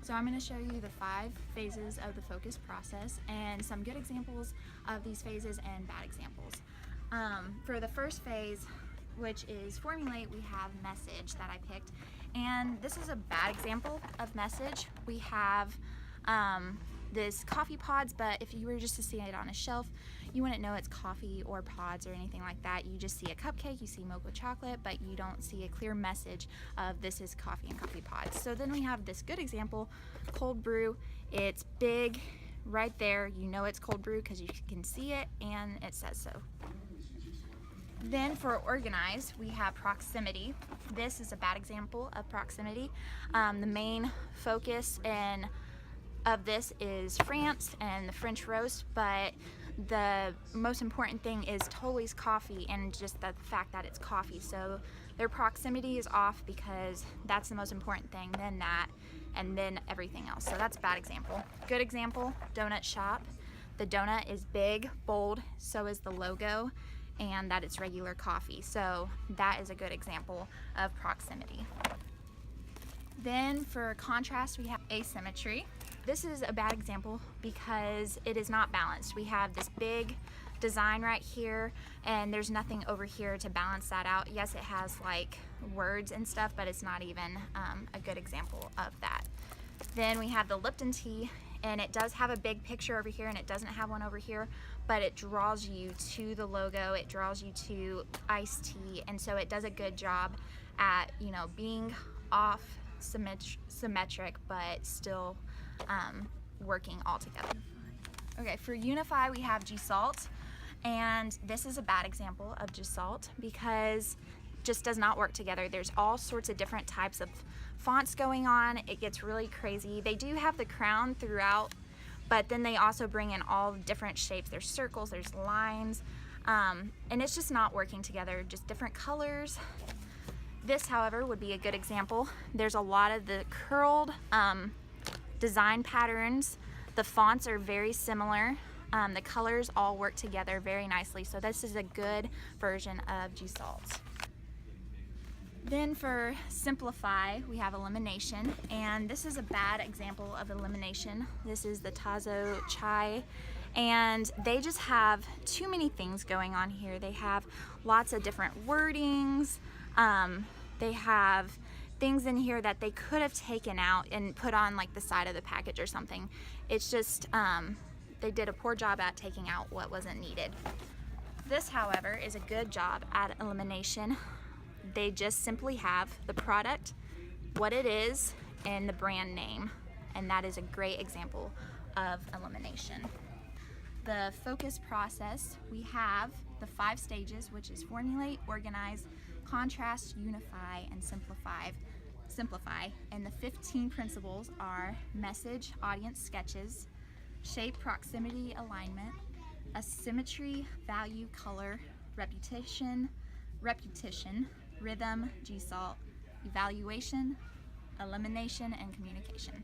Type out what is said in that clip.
So I'm going to show you the 5 phases of the focus process and some good examples of these phases and bad examples. For the first phase, which is formulate, we have message that I picked, and this is a bad example of message. We have this coffee pods, but if you were just to see it on a shelf, you wouldn't know it's coffee or pods or anything like that. You just see a cupcake, you see mocha chocolate, but you don't see a clear message of this is coffee and coffee pods. So then we have this good example, cold brew. It's big right there. You know it's cold brew because you can see it and it says so. Then for organize, we have proximity. This is a bad example of proximity. The main focus of this is France and the French roast, but the most important thing is Tully's coffee and just the fact that it's coffee. So their proximity is off because that's the most important thing, then that, and then everything else. So that's a bad example. Good example, donut shop. The donut is big, bold, so is the logo, and that it's regular coffee. So that is a good example of proximity. Then for contrast, we have asymmetry. This is a bad example because it is not balanced. We have this big design right here and there's nothing over here to balance that out. Yes, it has like words and stuff, but it's not even a good example of that. Then we have the Lipton tea, and it does have a big picture over here and it doesn't have one over here, but it draws you to the logo, it draws you to iced tea, and so it does a good job at, you know, being off symmetric but still working all together. Okay, for Unify we have Gestalt, and this is a bad example of Gestalt because it just does not work together. There's all sorts of different types of fonts going on. It gets really crazy. They do have the crown throughout, but then they also bring in all different shapes. There's circles, there's lines, and it's just not working together, just different colors. This, however, would be a good example. There's a lot of the curled design patterns. The fonts are very similar. The colors all work together very nicely. So this is a good version of Gestalt. Then for simplify, we have elimination, and this is a bad example of elimination. This is the Tazo chai, and they just have too many things going on here. They have lots of different wordings. They have things in here that they could have taken out and put on like the side of the package or something. It's just, they did a poor job at taking out what wasn't needed. This, however, is a good job at elimination. They just simply have the product, what it is, and the brand name, and that is a great example of elimination. The focus process, we have the 5 stages, which is formulate, organize, contrast, unify, and simplify. And the 15 principles are message, audience sketches, shape, proximity, alignment, asymmetry, value, color, repetition, rhythm, Gestalt, evaluation, elimination, and communication.